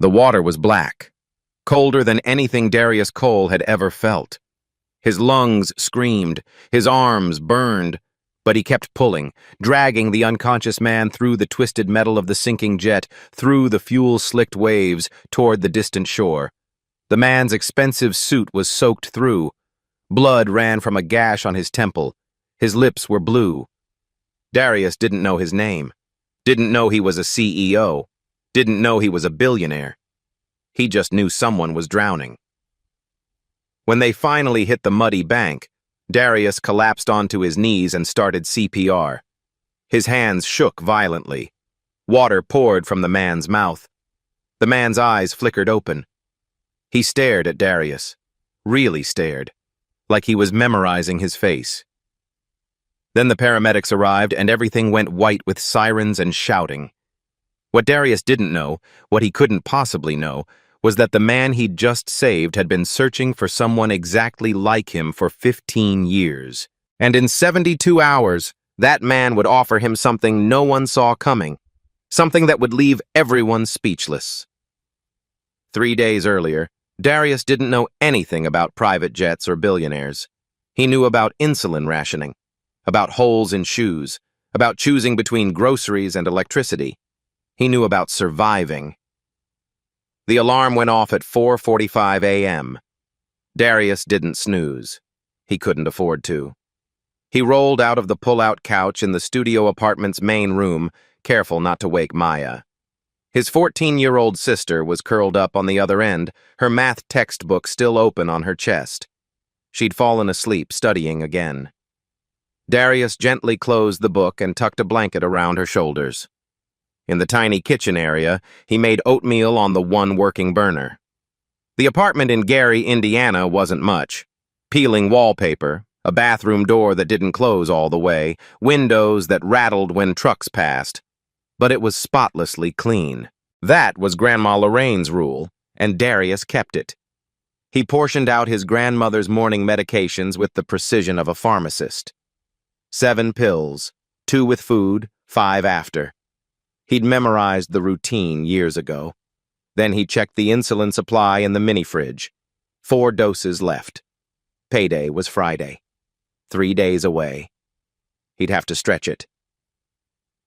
The water was black, colder than anything Darius Cole had ever felt. His lungs screamed, his arms burned, but he kept pulling, dragging the unconscious man through the twisted metal of the sinking jet, through the fuel-slicked waves, toward the distant shore. The man's expensive suit was soaked through. Blood ran from a gash on his temple. His lips were blue. Darius didn't know his name, didn't know he was a CEO, didn't know he was a billionaire. He just knew someone was drowning. When they finally hit the muddy bank, Darius collapsed onto his knees and started CPR. His hands shook violently. Water poured from the man's mouth. The man's eyes flickered open. He stared at Darius, really stared, like he was memorizing his face. Then the paramedics arrived and everything went white with sirens and shouting. What Darius didn't know, what he couldn't possibly know, was that the man he'd just saved had been searching for someone exactly like him for 15 years. And in 72 hours, that man would offer him something no one saw coming, something that would leave everyone speechless. 3 days earlier, Darius didn't know anything about private jets or billionaires. He knew about insulin rationing, about holes in shoes, about choosing between groceries and electricity. He knew about surviving. The alarm went off at 4:45 a.m. Darius didn't snooze. He couldn't afford to. He rolled out of the pull-out couch in the studio apartment's main room, careful not to wake Maya. His 14-year-old sister was curled up on the other end, her math textbook still open on her chest. She'd fallen asleep, studying again. Darius gently closed the book and tucked a blanket around her shoulders. In the tiny kitchen area, he made oatmeal on the one working burner. The apartment in Gary, Indiana wasn't much. Peeling wallpaper, a bathroom door that didn't close all the way, windows that rattled when trucks passed. But it was spotlessly clean. That was Grandma Lorraine's rule, and Darius kept it. He portioned out his grandmother's morning medications with the precision of a pharmacist. 7 pills, 2 with food, 5 after. He'd memorized the routine years ago. Then he checked the insulin supply in the mini-fridge. 4 doses left. Payday was Friday. 3 days away. He'd have to stretch it.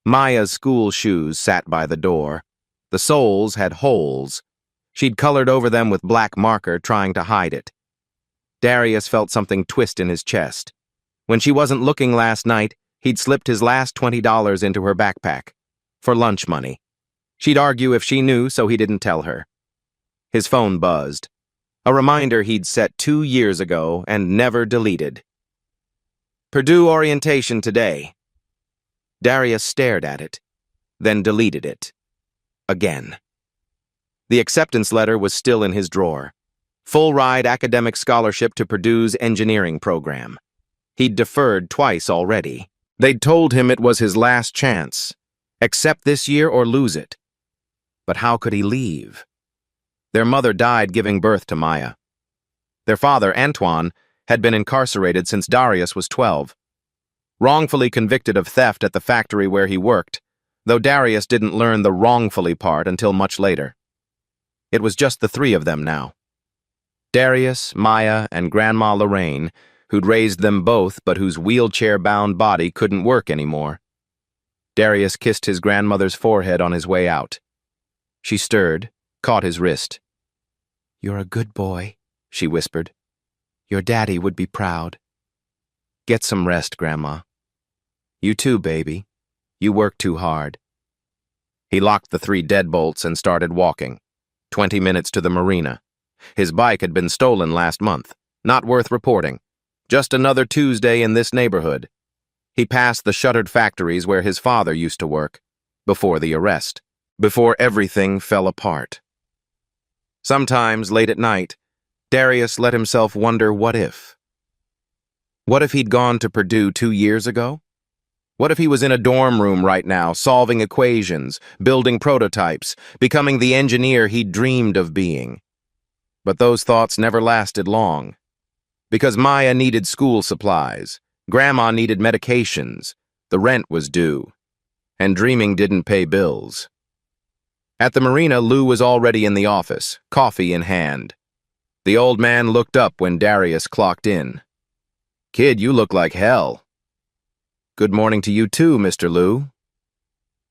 Maya's school shoes sat by the door. The soles had holes. She'd colored over them with black marker, trying to hide it. Darius felt something twist in his chest. When she wasn't looking last night, he'd slipped his last $20 into her backpack. For lunch money. She'd argue if she knew, so he didn't tell her. His phone buzzed. A reminder he'd set 2 years ago and never deleted. Purdue orientation today. Darius stared at it, then deleted it. Again. The acceptance letter was still in his drawer. Full-ride academic scholarship to Purdue's engineering program. He'd deferred twice already. They'd told him it was his last chance. Accept this year or lose it. But how could he leave? Their mother died giving birth to Maya. Their father, Antoine, had been incarcerated since Darius was 12. Wrongfully convicted of theft at the factory where he worked, though Darius didn't learn the wrongfully part until much later. It was just the 3 of them now. Darius, Maya, and Grandma Lorraine, who'd raised them both but whose wheelchair-bound body couldn't work anymore. Darius kissed his grandmother's forehead on his way out. She stirred, caught his wrist. "You're a good boy," she whispered. "Your daddy would be proud." "Get some rest, Grandma." "You too, baby. You work too hard." He locked the 3 deadbolts and started walking. 20 minutes to the marina. His bike had been stolen last month. Not worth reporting. Just another Tuesday in this neighborhood. He passed the shuttered factories where his father used to work, before the arrest, before everything fell apart. Sometimes, late at night, Darius let himself wonder what if. What if he'd gone to Purdue 2 years ago? What if he was in a dorm room right now, solving equations, building prototypes, becoming the engineer he'd dreamed of being? But those thoughts never lasted long. Because Maya needed school supplies, Grandma needed medications, the rent was due, and dreaming didn't pay bills. At the marina, Lou was already in the office, coffee in hand. The old man looked up when Darius clocked in. "Kid, you look like hell." "Good morning to you too, Mr. Lou."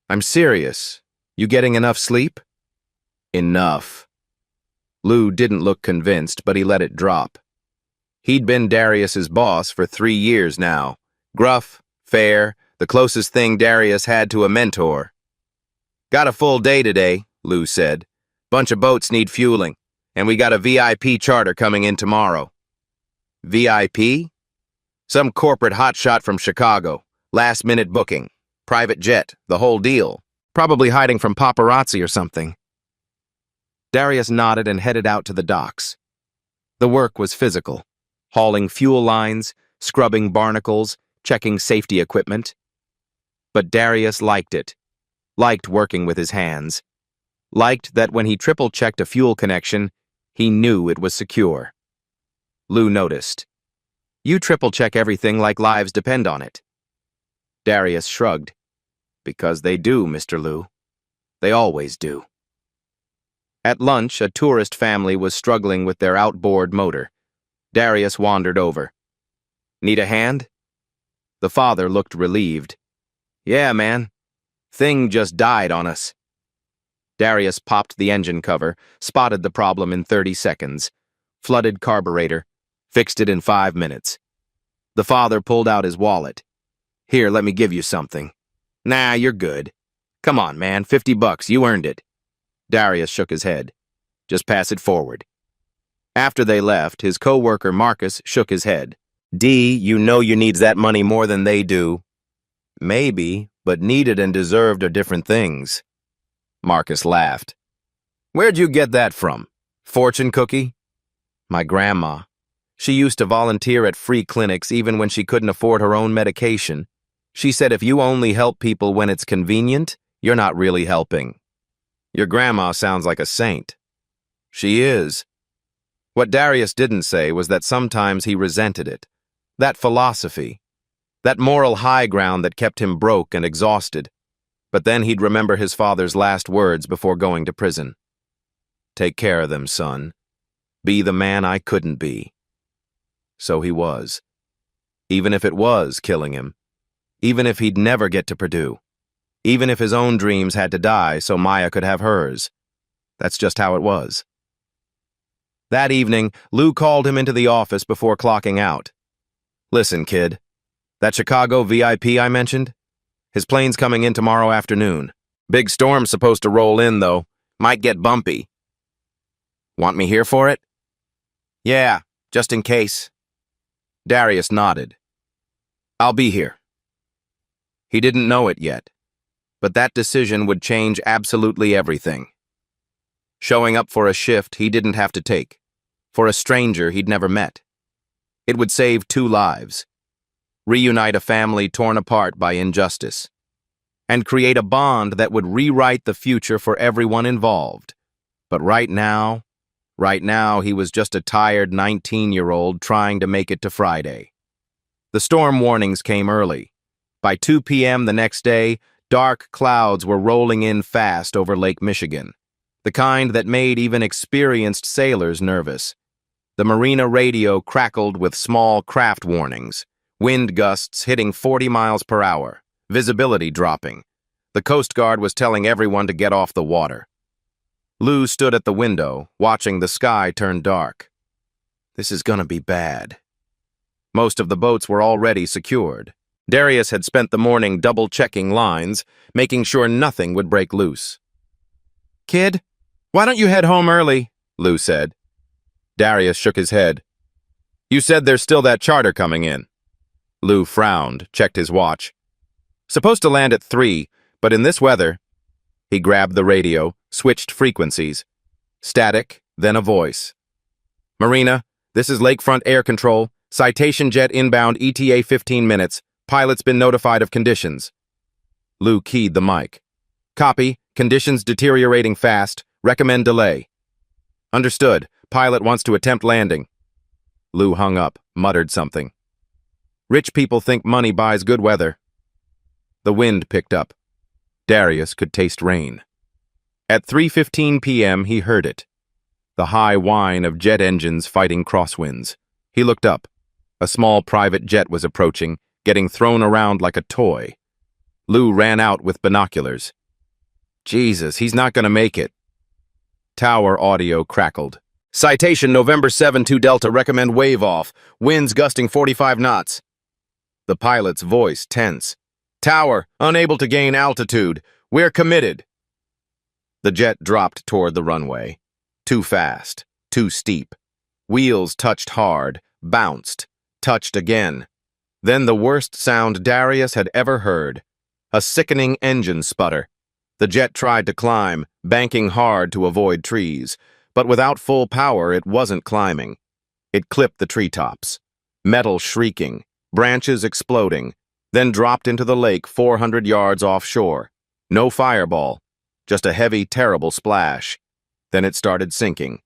"I'm serious. You getting enough sleep?" "Enough." Lou didn't look convinced, but he let it drop. He'd been Darius's boss for 3 years now. Gruff, fair, the closest thing Darius had to a mentor. "Got a full day today," Lou said. "Bunch of boats need fueling, and we got a VIP charter coming in tomorrow." "VIP?" "Some corporate hotshot from Chicago. Last-minute booking. Private jet, the whole deal. Probably hiding from paparazzi or something." Darius nodded and headed out to the docks. The work was physical. Hauling fuel lines, scrubbing barnacles, checking safety equipment. But Darius liked it. Liked working with his hands. Liked that when he triple-checked a fuel connection, he knew it was secure. Lou noticed. "You triple-check everything like lives depend on it." Darius shrugged. "Because they do, Mr. Lou. They always do." At lunch, a tourist family was struggling with their outboard motor. Darius wandered over. "Need a hand?" The father looked relieved. "Yeah, man. Thing just died on us." Darius popped the engine cover, spotted the problem in 30 seconds. Flooded carburetor. Fixed it in 5 minutes. The father pulled out his wallet. "Here, let me give you something." "Nah, you're good." "Come on, man, $50, you earned it." Darius shook his head. "Just pass it forward." After they left, his co-worker Marcus shook his head. "D, you know you needs that money more than they do." "Maybe, but needed and deserved are different things." Marcus laughed. "Where'd you get that from? Fortune cookie?" "My grandma. She used to volunteer at free clinics even when she couldn't afford her own medication. She said if you only help people when it's convenient, you're not really helping." "Your grandma sounds like a saint." "She is." What Darius didn't say was that sometimes he resented it. That philosophy. That moral high ground that kept him broke and exhausted. But then he'd remember his father's last words before going to prison. "Take care of them, son. Be the man I couldn't be." So he was. Even if it was killing him. Even if he'd never get to Purdue. Even if his own dreams had to die so Maya could have hers. That's just how it was. That evening, Lou called him into the office before clocking out. "Listen, kid. That Chicago VIP I mentioned? His plane's coming in tomorrow afternoon. Big storm's supposed to roll in, though. Might get bumpy. Want me here for it?" "Yeah, just in case." Darius nodded. "I'll be here." He didn't know it yet, but that decision would change absolutely everything. Showing up for a shift he didn't have to take, for a stranger he'd never met. It would save 2 lives, reunite a family torn apart by injustice, and create a bond that would rewrite the future for everyone involved. But right now he was just a tired 19-year-old trying to make it to Friday. The storm warnings came early. By 2 p.m. the next day, dark clouds were rolling in fast over Lake Michigan, the kind that made even experienced sailors nervous. The marina radio crackled with small craft warnings, wind gusts hitting 40 miles per hour, visibility dropping. The Coast Guard was telling everyone to get off the water. Lou stood at the window, watching the sky turn dark. This is gonna be bad. Most of the boats were already secured. Darius had spent the morning double-checking lines, making sure nothing would break loose. "Kid, why don't you head home early?" Lou said. Darius shook his head. "You said there's still that charter coming in." Lou frowned, checked his watch. "Supposed to land at 3, but in this weather..." He grabbed the radio, switched frequencies. Static, then a voice. "Marina, this is Lakefront Air Control. Citation jet inbound ETA 15 minutes. Pilot's been notified of conditions." Lou keyed the mic. "Copy. Conditions deteriorating fast. Recommend delay." "Understood. Pilot wants to attempt landing." Lou hung up, muttered something. "Rich people think money buys good weather." The wind picked up. Darius could taste rain. At 3:15 p.m., he heard it. The high whine of jet engines fighting crosswinds. He looked up. A small private jet was approaching, getting thrown around like a toy. Lou ran out with binoculars. Jesus, he's not gonna make it. Tower audio crackled. Citation November 7-2 Delta, recommend wave off. Winds gusting 45 knots. The pilot's voice tense. Tower, unable to gain altitude. We're committed. The jet dropped toward the runway. Too fast, too steep. Wheels touched hard, bounced, touched again. Then the worst sound Darius had ever heard. A sickening engine sputter. The jet tried to climb, banking hard to avoid trees, but without full power it wasn't climbing. It clipped the treetops. Metal shrieking, branches exploding, then dropped into the lake 400 yards offshore. No fireball, just a heavy, terrible splash. Then it started sinking.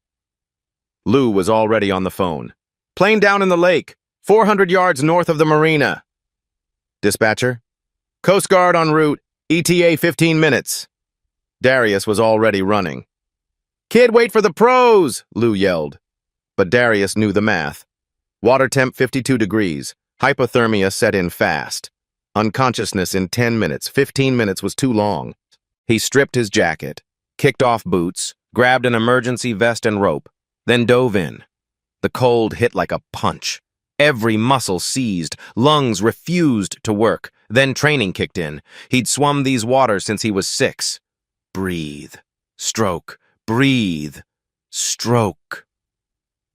Lou was already on the phone. Plane down in the lake, 400 yards north of the marina. Dispatcher? Coast Guard en route, ETA 15 minutes. Darius was already running. Kid, wait for the pros, Lou yelled. But Darius knew the math. Water temp 52 degrees. Hypothermia set in fast. Unconsciousness in 10 minutes. 15 minutes was too long. He stripped his jacket, kicked off boots, grabbed an emergency vest and rope, then dove in. The cold hit like a punch. Every muscle seized, lungs refused to work. Then training kicked in. He'd swum these waters since he was 6. Breathe. Stroke. Breathe. Stroke.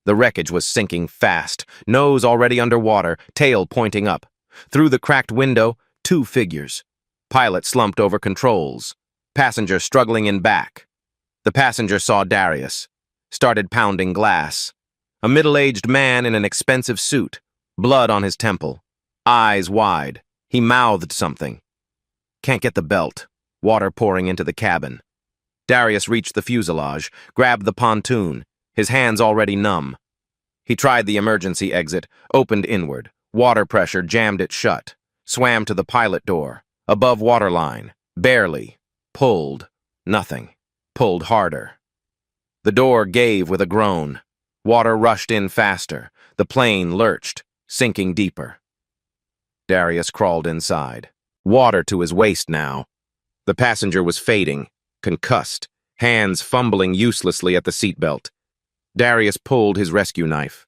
The wreckage was sinking fast, nose already underwater, tail pointing up. Through the cracked window, 2 figures. Pilot slumped over controls. Passenger struggling in back. The passenger saw Darius. Started pounding glass. A middle-aged man in an expensive suit. Blood on his temple. Eyes wide. He mouthed something. Can't get the belt. Water pouring into the cabin. Darius reached the fuselage, grabbed the pontoon, his hands already numb. He tried the emergency exit, opened inward. Water pressure jammed it shut. Swam to the pilot door. Above waterline. Barely. Pulled. Nothing. Pulled harder. The door gave with a groan. Water rushed in faster. The plane lurched, sinking deeper. Darius crawled inside. Water to his waist now. The passenger was fading, concussed, hands fumbling uselessly at the seatbelt. Darius pulled his rescue knife.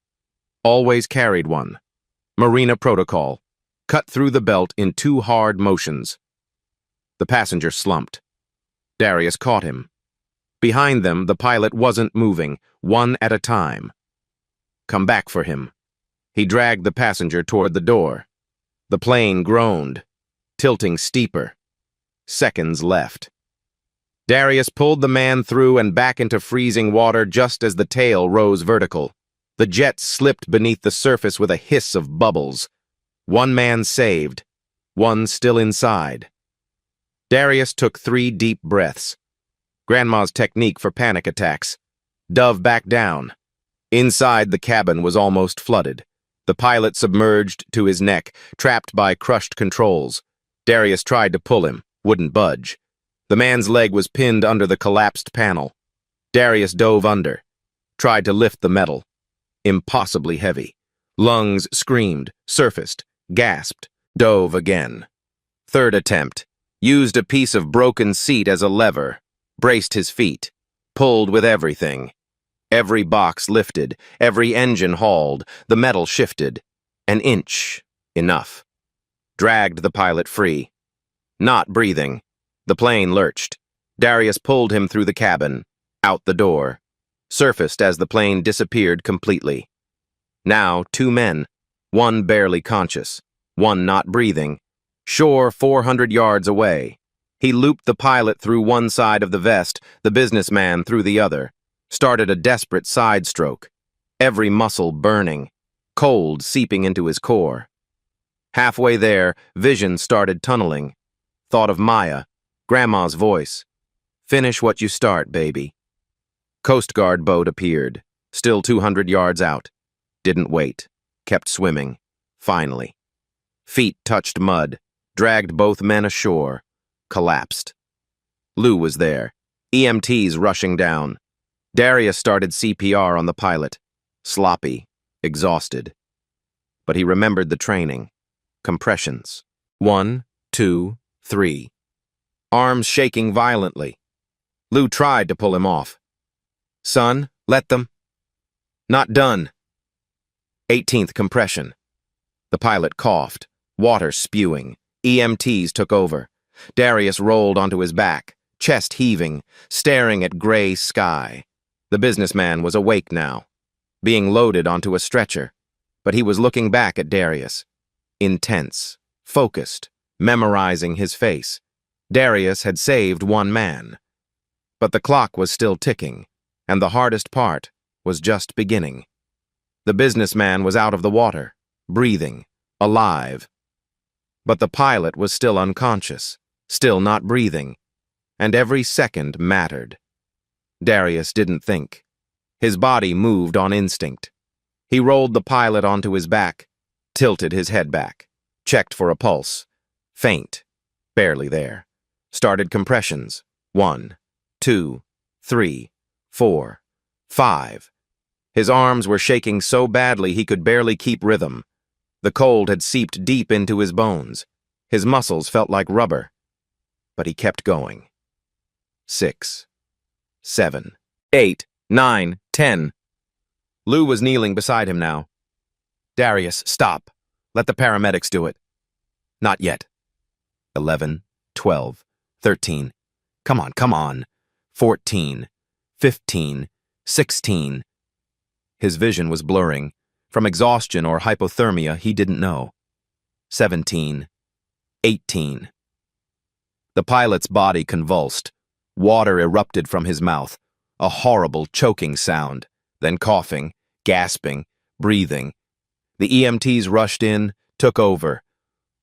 Always carried one. Marina protocol. Cut through the belt in 2 hard motions. The passenger slumped. Darius caught him. Behind them, the pilot wasn't moving, one at a time. Come back for him. He dragged the passenger toward the door. The plane groaned, tilting steeper. Seconds left. Darius pulled the man through and back into freezing water just as the tail rose vertical. The jet slipped beneath the surface with a hiss of bubbles. 1 man saved, 1 still inside. Darius took 3 deep breaths. Grandma's technique for panic attacks. Dove back down. Inside, the cabin was almost flooded. The pilot submerged to his neck, trapped by crushed controls. Darius tried to pull him, wouldn't budge. The man's leg was pinned under the collapsed panel. Darius dove under, tried to lift the metal. Impossibly heavy. Lungs screamed, surfaced, gasped, dove again. 3rd attempt. Used a piece of broken seat as a lever. Braced his feet. Pulled with everything. Every box lifted, every engine hauled, the metal shifted. An inch. Enough. Dragged the pilot free. Not breathing. The plane lurched. Darius pulled him through the cabin, out the door. Surfaced as the plane disappeared completely. Now 2 men, 1 barely conscious, 1 not breathing. Shore 400 yards away. He looped the pilot through one side of the vest, the businessman through the other. Started a desperate side stroke. Every muscle burning. Cold seeping into his core. Halfway there, vision started tunneling. Thought of Maya, Grandma's voice. Finish what you start, baby. Coast Guard boat appeared, still 200 yards out. Didn't wait. Kept swimming. Finally. Feet touched mud, dragged both men ashore. Collapsed. Lou was there. EMTs rushing down. Darius started CPR on the pilot. Sloppy, exhausted. But he remembered the training. Compressions. 1, 2, 3. Arms shaking violently. Lou tried to pull him off. Son, let them. Not done. 18th compression. The pilot coughed, water spewing. EMTs took over. Darius rolled onto his back, chest heaving, staring at gray sky. The businessman was awake now, being loaded onto a stretcher, but he was looking back at Darius. Intense, focused, memorizing his face. Darius had saved one man. But the clock was still ticking, and the hardest part was just beginning. The businessman was out of the water, breathing, alive. But the pilot was still unconscious, still not breathing, and every second mattered. Darius didn't think. His body moved on instinct. He rolled the pilot onto his back, tilted his head back, checked for a pulse. Faint, barely there. Started compressions. 1, 2, 3, 4, 5. His arms were shaking so badly he could barely keep rhythm. The cold had seeped deep into his bones. His muscles felt like rubber. But he kept going. 6, 7, 8, 9, 10. Lou was kneeling beside him now. Darius, stop. Let the paramedics do it. Not yet. 11, 12, 13. Come on. 14, 15, 16. His vision was blurring. From exhaustion or hypothermia, he didn't know. 17, 18. The pilot's body convulsed. Water erupted from his mouth. A horrible choking sound. Then coughing, gasping, breathing. The EMTs rushed in, took over.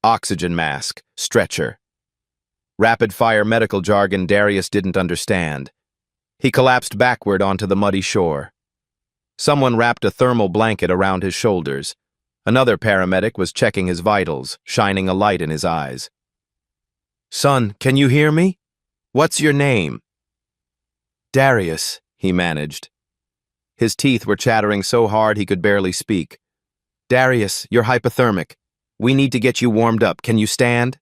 Oxygen mask, stretcher. Rapid-fire medical jargon Darius didn't understand. He collapsed backward onto the muddy shore. Someone wrapped a thermal blanket around his shoulders. Another paramedic was checking his vitals, shining a light in his eyes. Son, can you hear me? What's your name? Darius, he managed. His teeth were chattering so hard he could barely speak. Darius, you're hypothermic. We need to get you warmed up. Can you stand?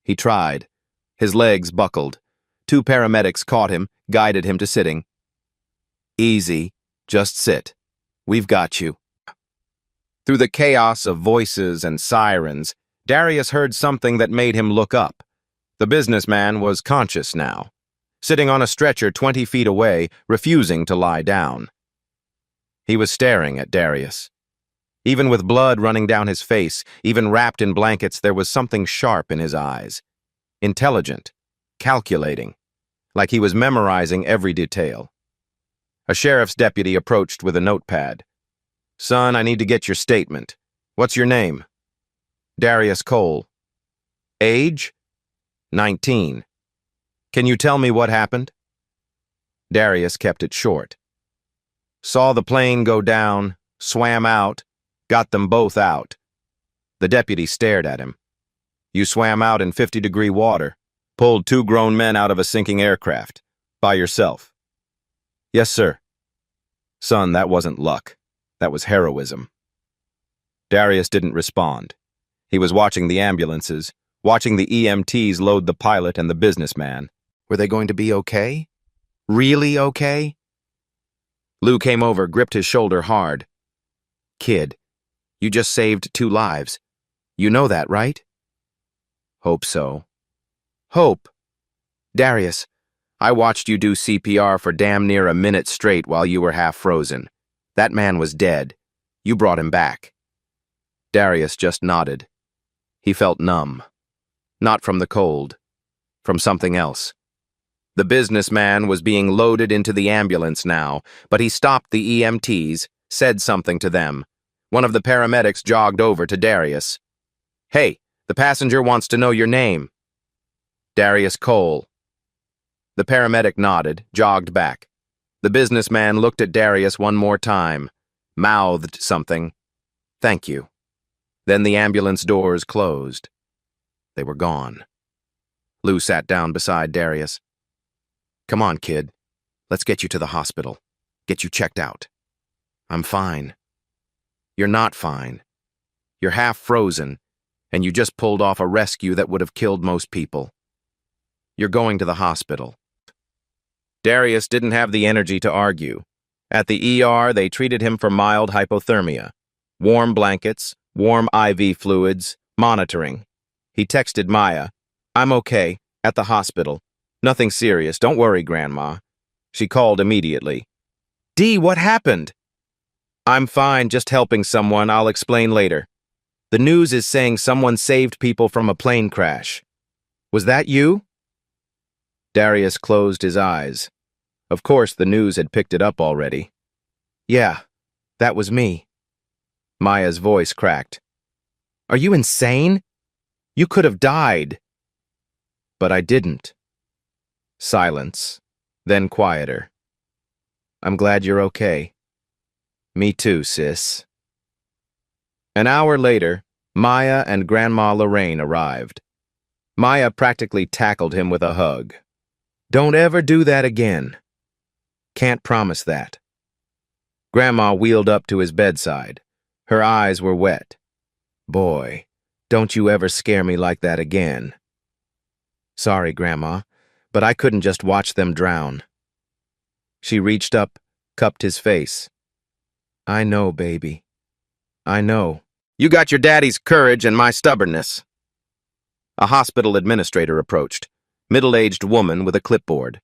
He tried. His legs buckled. 2 paramedics caught him, guided him to sitting. Easy. Just sit. We've got you. Through the chaos of voices and sirens, Darius heard something that made him look up. The businessman was conscious now, sitting on a stretcher 20 feet away, refusing to lie down. He was staring at Darius. Even with blood running down his face, even wrapped in blankets, there was something sharp in his eyes. Intelligent, calculating, like he was memorizing every detail. A sheriff's deputy approached with a notepad. Son, I need to get your statement. What's your name? Darius Cole. Age? 19. Can you tell me what happened? Darius kept it short. Saw the plane go down, swam out, got them both out. The deputy stared at him. You swam out in 50-degree water, pulled 2 grown men out of a sinking aircraft, by yourself. Yes, sir. Son, that wasn't luck. That was heroism. Darius didn't respond. He was watching the ambulances, watching the EMTs load the pilot and the businessman. Were they going to be okay? Really okay? Lou came over, gripped his shoulder hard. Kid, you just saved 2 lives. You know that, right? Hope so. Hope. Darius, I watched you do CPR for damn near a minute straight while you were half frozen. That man was dead. You brought him back. Darius just nodded. He felt numb. Not from the cold. From something else. The businessman was being loaded into the ambulance now, but he stopped the EMTs, said something to them. One of the paramedics jogged over to Darius. Hey, the passenger wants to know your name. Darius Cole. The paramedic nodded, jogged back. The businessman looked at Darius one more time, mouthed something. Thank you. Then the ambulance doors closed. They were gone. Lou sat down beside Darius. Come on, kid. Let's get you to the hospital. Get you checked out. I'm fine. You're not fine. You're half frozen, and you just pulled off a rescue that would have killed most people. You're going to the hospital. Darius didn't have the energy to argue. At the ER, they treated him for mild hypothermia. Warm blankets, warm IV fluids, monitoring. He texted Maya, "I'm okay, at the hospital. Nothing serious, don't worry, Grandma." She called immediately. "Dee, what happened?" "I'm fine, just helping someone, I'll explain later. The news is saying someone saved people from a plane crash. Was that you?" Darius closed his eyes. Of course, the news had picked it up already. "Yeah, that was me." Maya's voice cracked. "Are you insane? You could have died." "But I didn't." Silence, then quieter. "I'm glad you're okay." "Me too, sis." An hour later, Maya and Grandma Lorraine arrived. Maya practically tackled him with a hug. "Don't ever do that again." "Can't promise that." Grandma wheeled up to his bedside. Her eyes were wet. "Boy, don't you ever scare me like that again." "Sorry, Grandma, but I couldn't just watch them drown." She reached up, cupped his face. "I know, baby. I know. You got your daddy's courage and my stubbornness." A hospital administrator approached, middle-aged woman with a clipboard.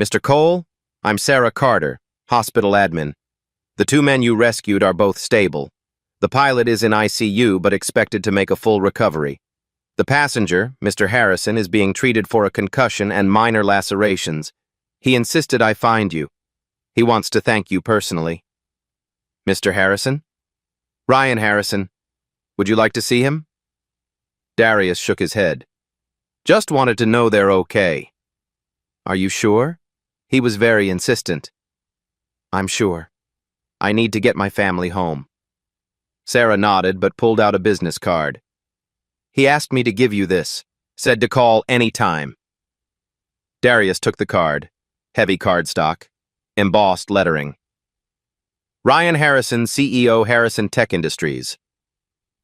"Mr. Cole, I'm Sarah Carter, hospital admin. The two men you rescued are both stable. The pilot is in ICU but expected to make a full recovery. The passenger, Mr. Harrison, is being treated for a concussion and minor lacerations. He insisted I find you. He wants to thank you personally." "Mr. Harrison?" "Ryan Harrison. Would you like to see him?" Darius shook his head. "Just wanted to know they're okay." "Are you sure?" He was very insistent. "I'm sure. I need to get my family home." Sarah nodded but pulled out a business card. "He asked me to give you this. Said to call any time." Darius took the card. Heavy cardstock. Embossed lettering. Ryan Harrison, CEO, Harrison Tech Industries.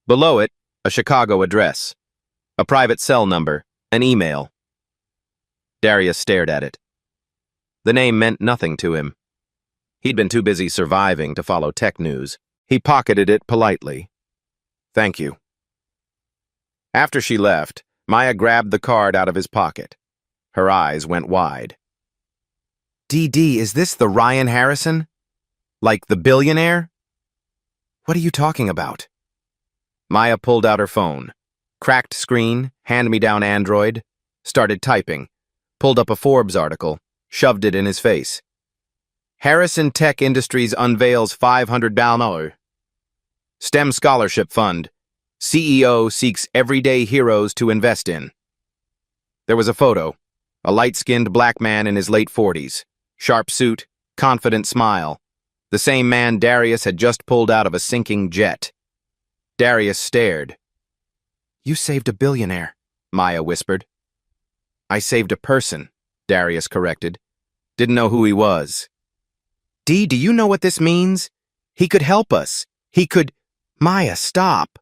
Below it, a Chicago address. A private cell number. An email. Darius stared at it. The name meant nothing to him. He'd been too busy surviving to follow tech news. He pocketed it politely. "Thank you." After she left, Maya grabbed the card out of his pocket. Her eyes went wide. "DD, is this the Ryan Harrison? Like the billionaire?" "What are you talking about?" Maya pulled out her phone. Cracked screen, hand-me-down Android. Started typing. Pulled up a Forbes article. Shoved it in his face. "Harrison Tech Industries unveils $500 STEM Scholarship Fund. CEO seeks everyday heroes to invest in." There was a photo. A light-skinned black man in his late 40s. Sharp suit, confident smile. The same man Darius had just pulled out of a sinking jet. Darius stared. "You saved a billionaire," Maya whispered. "I saved a person," Darius corrected. "Didn't know who he was." "Dee, do you know what this means? He could help us. He could—" "Maya, stop."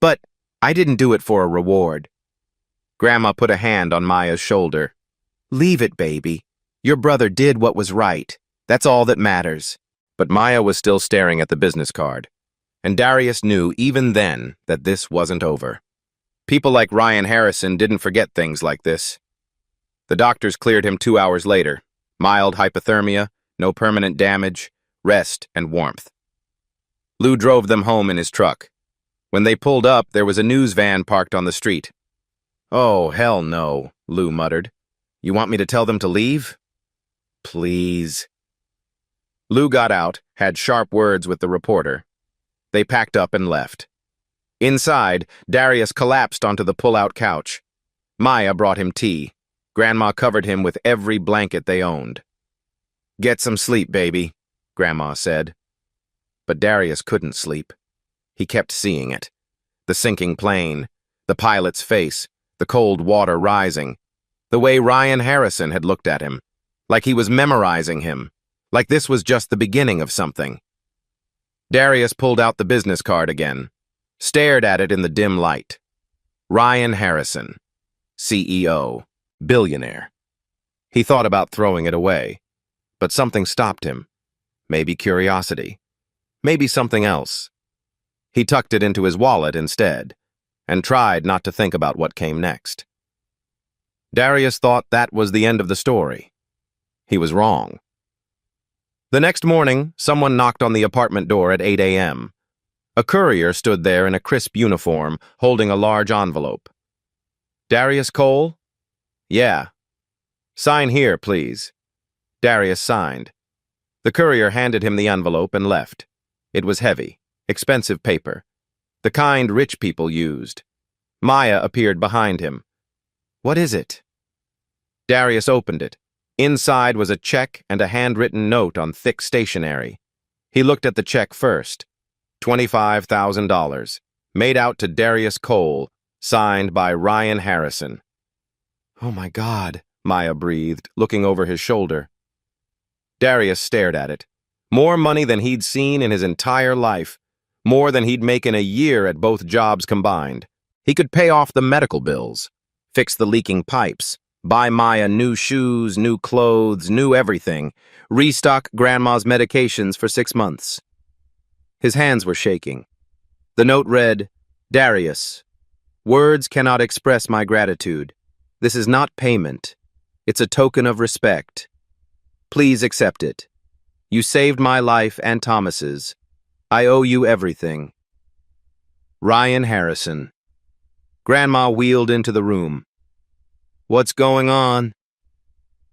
"But I didn't do it for a reward." Grandma put a hand on Maya's shoulder. "Leave it, baby. Your brother did what was right. That's all that matters." But Maya was still staring at the business card. And Darius knew even then that this wasn't over. People like Ryan Harrison didn't forget things like this. The doctors cleared him 2 hours later. Mild hypothermia, no permanent damage, rest and warmth. Lou drove them home in his truck. When they pulled up, there was a news van parked on the street. "Oh, hell no," Lou muttered. "You want me to tell them to leave?" "Please." Lou got out, had sharp words with the reporter. They packed up and left. Inside, Darius collapsed onto the pull-out couch. Maya brought him tea. Grandma covered him with every blanket they owned. "Get some sleep, baby," Grandma said. But Darius couldn't sleep. He kept seeing it. The sinking plane, the pilot's face, the cold water rising, the way Ryan Harrison had looked at him, like he was memorizing him, like this was just the beginning of something. Darius pulled out the business card again, stared at it in the dim light. Ryan Harrison, CEO, billionaire. He thought about throwing it away, but something stopped him. Maybe curiosity. Maybe something else. He tucked it into his wallet instead, and tried not to think about what came next. Darius thought that was the end of the story. He was wrong. The next morning, someone knocked on the apartment door at 8 a.m. A courier stood there in a crisp uniform, holding a large envelope. Darius Cole? Yeah. Sign here, please. Darius signed. The courier handed him the envelope and left. It was heavy, expensive paper, the kind rich people used. Maya appeared behind him. What is it? Darius opened it. Inside was a check and a handwritten note on thick stationery. He looked at the check first. $25,000, made out to Darius Cole, signed by Ryan Harrison. Oh my God, Maya breathed, looking over his shoulder. Darius stared at it. More money than he'd seen in his entire life. More than he'd make in a year at both jobs combined. He could pay off the medical bills, fix the leaking pipes, buy Maya new shoes, new clothes, new everything, restock Grandma's medications for 6 months. His hands were shaking. The note read, Darius, words cannot express my gratitude. This is not payment. It's a token of respect. Please accept it. You saved my life and Thomas's. I owe you everything. Ryan Harrison. Grandma wheeled into the room. What's going on?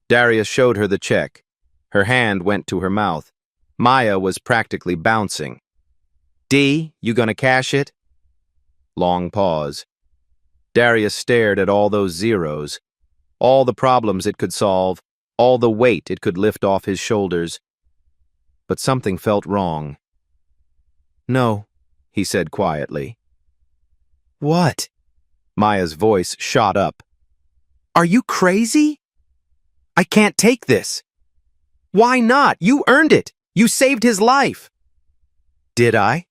Darius showed her the check. Her hand went to her mouth. Maya was practically bouncing. D, you gonna cash it? Long pause. Darius stared at all those zeros, all the problems it could solve, all the weight it could lift off his shoulders. But something felt wrong. No, he said quietly. What? Maya's voice shot up. Are you crazy? I can't take this. Why not? You earned it. You saved his life. Did I?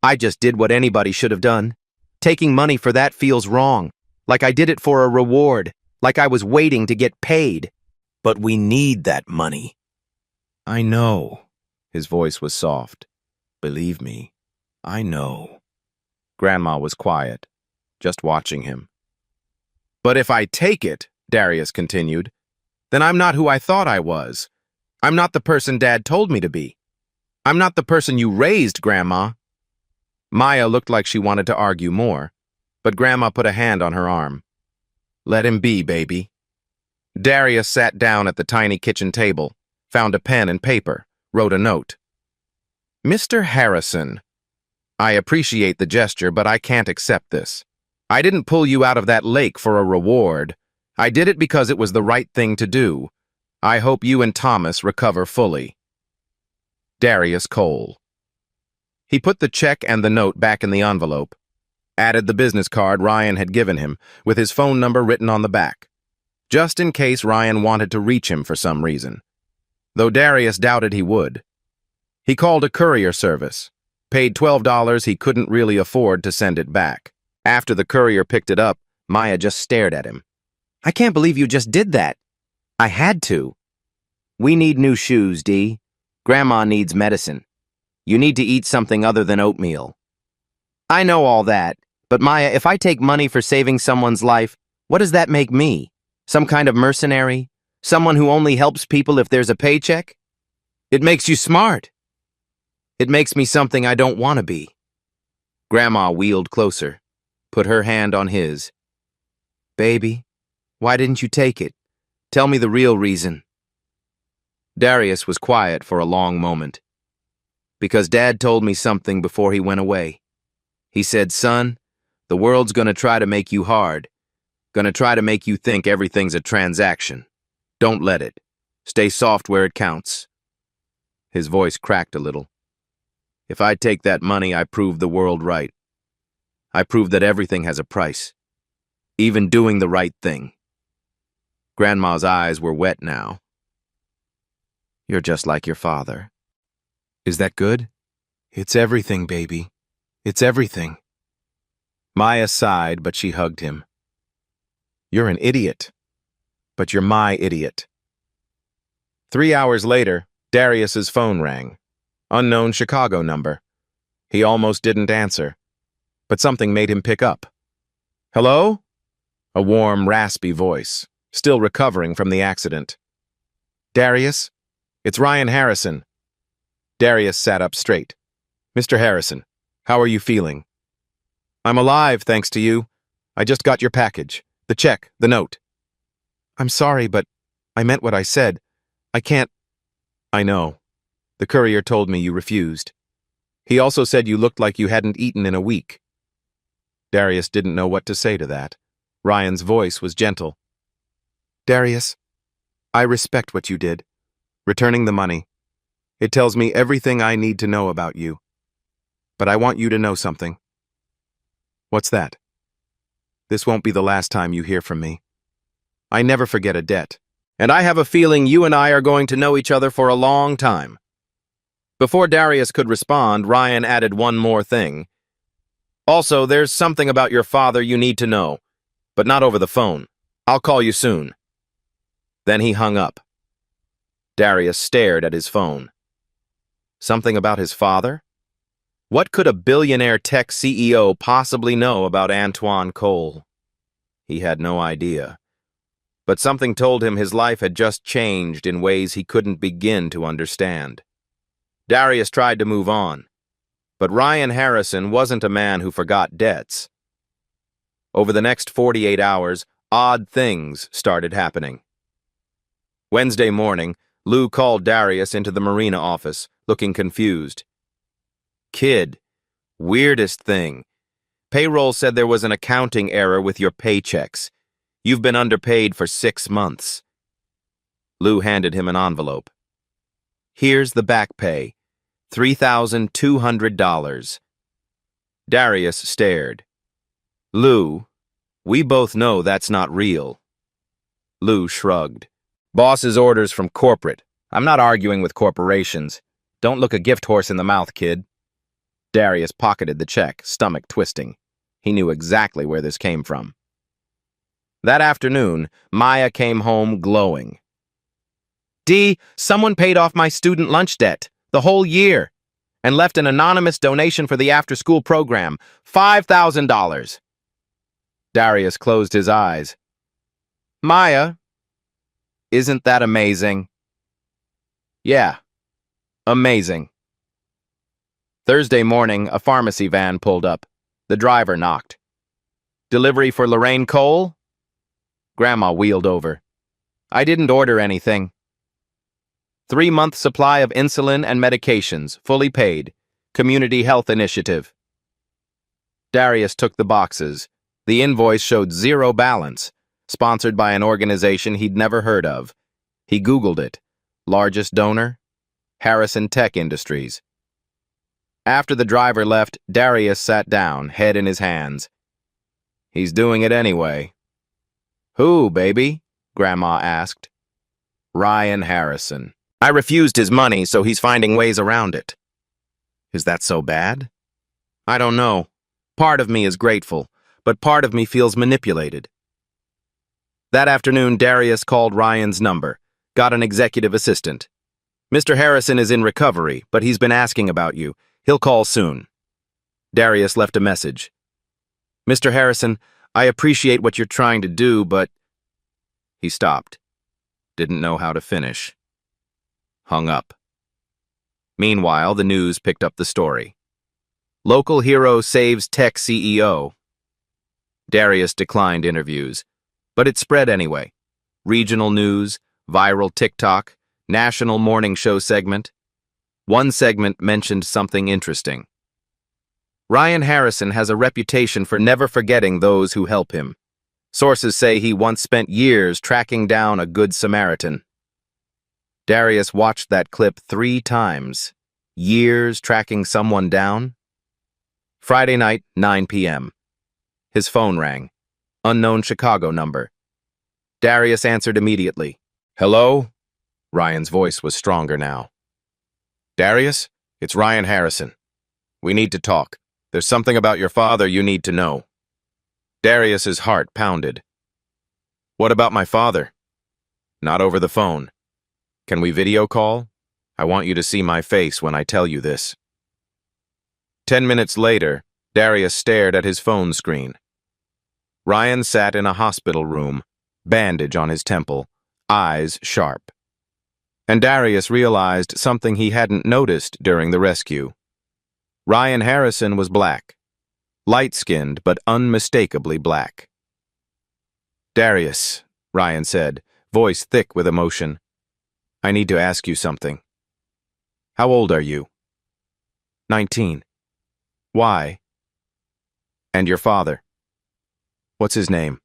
I just did what anybody should have done. Taking money for that feels wrong, like I did it for a reward, like I was waiting to get paid. But we need that money. I know. His voice was soft. Believe me, I know. Grandma was quiet, just watching him. But if I take it, Darius continued, then I'm not who I thought I was. I'm not the person Dad told me to be. I'm not the person you raised, Grandma. Maya looked like she wanted to argue more, but Grandma put a hand on her arm. Let him be, baby. Darius sat down at the tiny kitchen table, found a pen and paper, wrote a note. Mr. Harrison, I appreciate the gesture, but I can't accept this. I didn't pull you out of that lake for a reward. I did it because it was the right thing to do. I hope you and Thomas recover fully. Darius Cole. He put the check and the note back in the envelope, added the business card Ryan had given him with his phone number written on the back, just in case Ryan wanted to reach him for some reason, though Darius doubted he would. He called a courier service, paid $12 he couldn't really afford to send it back. After the courier picked it up, Maya just stared at him. I can't believe you just did that. I had to. We need new shoes, Dee. Grandma needs medicine. You need to eat something other than oatmeal. I know all that, but Maya, if I take money for saving someone's life, what does that make me? Some kind of mercenary? Someone who only helps people if there's a paycheck? It makes you smart. It makes me something I don't want to be. Grandma wheeled closer, put her hand on his. Baby, why didn't you take it? Tell me the real reason. Darius was quiet for a long moment. Because Dad told me something before he went away. He said, son, the world's gonna try to make you hard. Gonna try to make you think everything's a transaction. Don't let it. Stay soft where it counts. His voice cracked a little. If I take that money, I prove the world right. I prove that everything has a price. Even doing the right thing. Grandma's eyes were wet now. You're just like your father. Is that good? It's everything, baby. It's everything. Maya sighed, but she hugged him. You're an idiot. But you're my idiot. 3 hours later, Darius's phone rang. Unknown Chicago number. He almost didn't answer, but something made him pick up. Hello? A warm, raspy voice, still recovering from the accident. Darius? It's Ryan Harrison. Darius sat up straight. Mr. Harrison, how are you feeling? I'm alive, thanks to you. I just got your package. The check, the note. I'm sorry, but I meant what I said. I can't... I know. The courier told me you refused. He also said you looked like you hadn't eaten in a week. Darius didn't know what to say to that. Ryan's voice was gentle. Darius, I respect what you did. Returning the money. It tells me everything I need to know about you. But I want you to know something. What's that? This won't be the last time you hear from me. I never forget a debt. And I have a feeling you and I are going to know each other for a long time. Before Darius could respond, Ryan added one more thing. Also, there's something about your father you need to know, but not over the phone. I'll call you soon. Then he hung up. Darius stared at his phone. Something about his father? What could a billionaire tech CEO possibly know about Antoine Cole? He had no idea. But something told him his life had just changed in ways he couldn't begin to understand. Darius tried to move on. But Ryan Harrison wasn't a man who forgot debts. Over the next 48 hours, odd things started happening. Wednesday morning, Lou called Darius into the marina office, looking confused. Kid, weirdest thing. Payroll said there was an accounting error with your paychecks. You've been underpaid for 6 months. Lou handed him an envelope. Here's the back pay. $3,200. Darius stared. Lou, we both know that's not real. Lou shrugged. Boss's orders from corporate. I'm not arguing with corporations. Don't look a gift horse in the mouth, kid. Darius pocketed the check, stomach twisting. He knew exactly where this came from. That afternoon, Maya came home glowing. Dee, someone paid off my student lunch debt. The whole year, and left an anonymous donation for the after-school program, $5,000. Darius closed his eyes. Maya, isn't that amazing? Yeah, amazing. Thursday morning, a pharmacy van pulled up. The driver knocked. Delivery for Lorraine Cole? Grandma wheeled over. I didn't order anything. 3-month supply of insulin and medications, fully paid. Community Health Initiative. Darius took the boxes. The invoice showed zero balance, sponsored by an organization he'd never heard of. He Googled it. Largest donor? Harrison Tech Industries. After the driver left, Darius sat down, head in his hands. He's doing it anyway. Who, baby? Grandma asked. Ryan Harrison. I refused his money, so he's finding ways around it. Is that so bad? I don't know. Part of me is grateful, but part of me feels manipulated. That afternoon, Darius called Ryan's number, got an executive assistant. Mr. Harrison is in recovery, but he's been asking about you. He'll call soon. Darius left a message. Mr. Harrison, I appreciate what you're trying to do, but... He stopped. Didn't know how to finish. Hung up. Meanwhile, the news picked up the story. Local hero saves tech CEO. Darius declined interviews, but it spread anyway. Regional news, viral TikTok, national morning show segment. One segment mentioned something interesting. Ryan Harrison has a reputation for never forgetting those who help him. Sources say he once spent years tracking down a good Samaritan. Darius watched that clip 3 times. Years tracking someone down? Friday night, 9 p.m. His phone rang. Unknown Chicago number. Darius answered immediately. Hello? Ryan's voice was stronger now. Darius, it's Ryan Harrison. We need to talk. There's something about your father you need to know. Darius's heart pounded. What about my father? Not over the phone. Can we video call? I want you to see my face when I tell you this. 10 minutes later, Darius stared at his phone screen. Ryan sat in a hospital room, bandage on his temple, eyes sharp. And Darius realized something he hadn't noticed during the rescue. Ryan Harrison was black. Light-skinned, but unmistakably black. Darius, Ryan said, voice thick with emotion. I need to ask you something. How old are you? 19. Why? And your father? What's his name?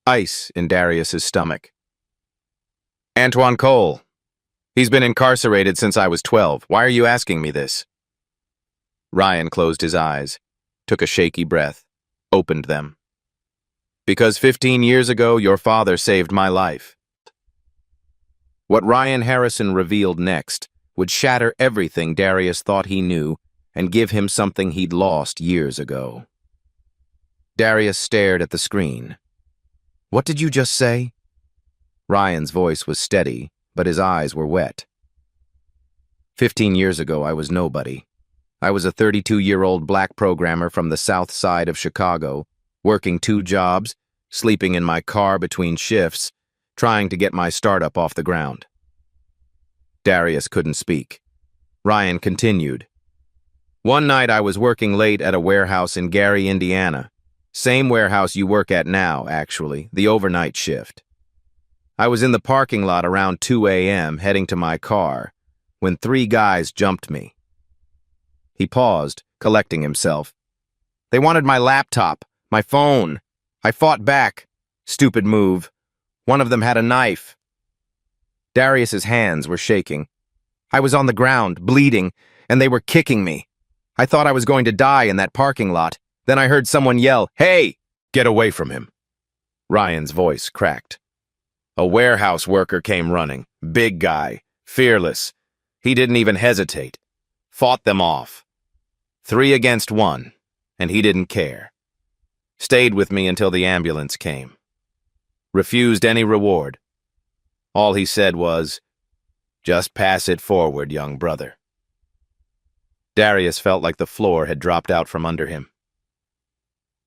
Ice in Darius's stomach. Antoine Cole. He's been incarcerated since I was 12. Why are you asking me this? Ryan closed his eyes, took a shaky breath, opened them. Because 15 years ago, your father saved my life. What Ryan Harrison revealed next would shatter everything Darius thought he knew and give him something he'd lost years ago. Darius stared at the screen. What did you just say? Ryan's voice was steady, but his eyes were wet. 15 years ago, I was nobody. I was a 32-year-old black programmer from the south side of Chicago, working 2 jobs, sleeping in my car between shifts, trying to get my startup off the ground. Darius couldn't speak. Ryan continued. One night I was working late at a warehouse in Gary, Indiana. Same warehouse you work at now, actually, the overnight shift. I was in the parking lot around 2 a.m. heading to my car, when 3 guys jumped me. He paused, collecting himself. They wanted my laptop, my phone. I fought back. Stupid move. One of them had a knife. Darius's hands were shaking. I was on the ground, bleeding, and they were kicking me. I thought I was going to die in that parking lot. Then I heard someone yell, "Hey, get away from him." Ryan's voice cracked. A warehouse worker came running. Big guy, fearless. He didn't even hesitate. Fought them off. 3 against 1, and he didn't care. Stayed with me until the ambulance came. Refused any reward. All he said was, "Just pass it forward, young brother." Darius felt like the floor had dropped out from under him.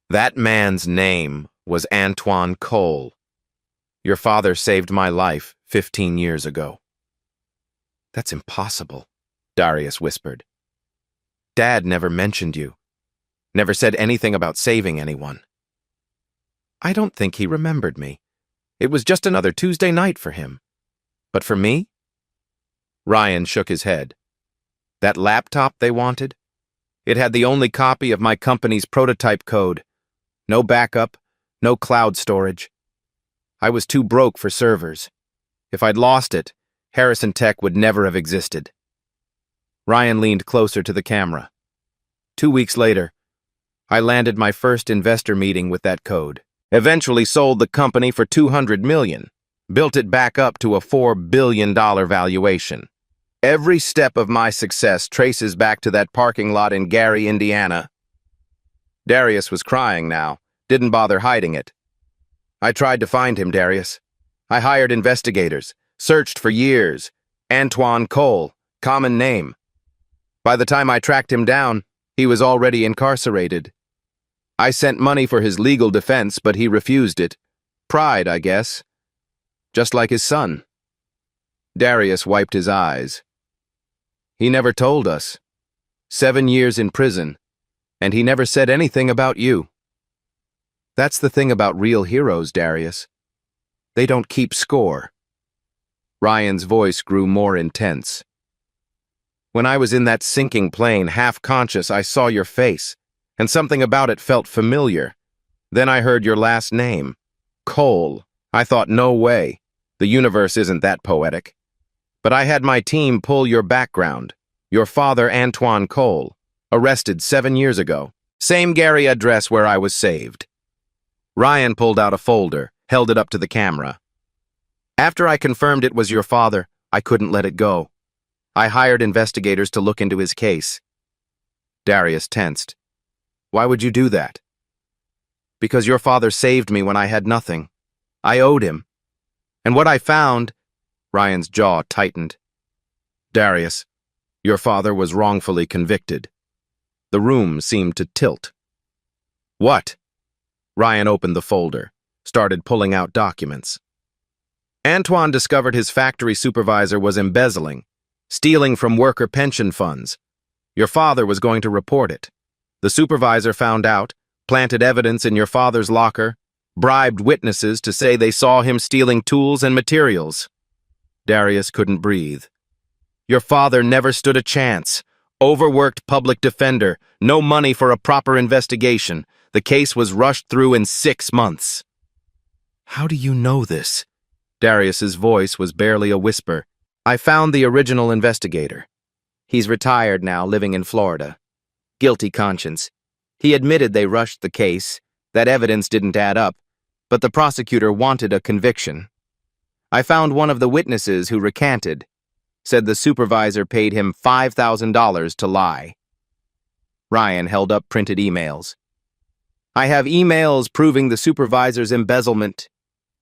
That man's name was Antoine Cole. Your father saved my life 15 years ago. That's impossible, Darius whispered. Dad never mentioned you. Never said anything about saving anyone. I don't think he remembered me. It was just another Tuesday night for him. But for me? Ryan shook his head. That laptop they wanted? It had the only copy of my company's prototype code. No backup, no cloud storage. I was too broke for servers. If I'd lost it, Harrison Tech would never have existed. Ryan leaned closer to the camera. 2 weeks later, I landed my first investor meeting with that code. Eventually sold the company for $200 million. Built it back up to a $4 billion valuation. Every step of my success traces back to that parking lot in Gary, Indiana. Darius was crying now, didn't bother hiding it. I tried to find him, Darius. I hired investigators, searched for years. Antoine Cole, common name. By the time I tracked him down, he was already incarcerated. I sent money for his legal defense, but he refused it. Pride, I guess. Just like his son. Darius wiped his eyes. He never told us. 7 years in prison, and he never said anything about you. That's the thing about real heroes, Darius. They don't keep score. Ryan's voice grew more intense. When I was in that sinking plane, half-conscious, I saw your face, and something about it felt familiar. Then I heard your last name, Cole. I thought, no way. The universe isn't that poetic. But I had my team pull your background. Your father, Antoine Cole, arrested 7 years ago. Same Gary address where I was saved. Ryan pulled out a folder, held it up to the camera. After I confirmed it was your father, I couldn't let it go. I hired investigators to look into his case. Darius tensed. Why would you do that? Because your father saved me when I had nothing. I owed him. And what I found, Ryan's jaw tightened. Darius, your father was wrongfully convicted. The room seemed to tilt. What? Ryan opened the folder, started pulling out documents. Antoine discovered his factory supervisor was embezzling, stealing from worker pension funds. Your father was going to report it. The supervisor found out, planted evidence in your father's locker, bribed witnesses to say they saw him stealing tools and materials. Darius couldn't breathe. Your father never stood a chance. Overworked public defender, no money for a proper investigation. The case was rushed through in 6 months. How do you know this? Darius's voice was barely a whisper. I found the original investigator. He's retired now, living in Florida. Guilty conscience. He admitted they rushed the case, that evidence didn't add up, but the prosecutor wanted a conviction. I found one of the witnesses who recanted, said the supervisor paid him $5,000 to lie. Ryan held up printed emails. I have emails proving the supervisor's embezzlement,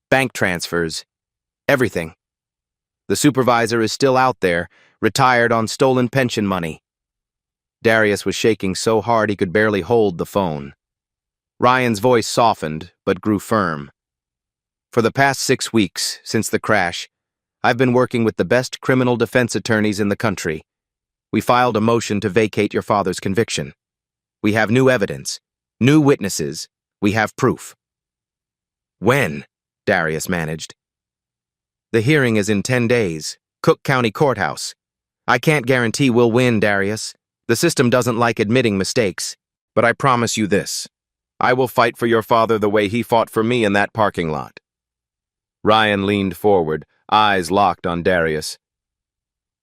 bank transfers, everything. The supervisor is still out there, retired on stolen pension money. Darius was shaking so hard he could barely hold the phone. Ryan's voice softened, but grew firm. For the past 6 weeks, since the crash, I've been working with the best criminal defense attorneys in the country. We filed a motion to vacate your father's conviction. We have new evidence, new witnesses, we have proof. When? Darius managed. The hearing is in 10 days, Cook County Courthouse. I can't guarantee we'll win, Darius. The system doesn't like admitting mistakes. But I promise you this. I will fight for your father the way he fought for me in that parking lot. Ryan leaned forward, eyes locked on Darius.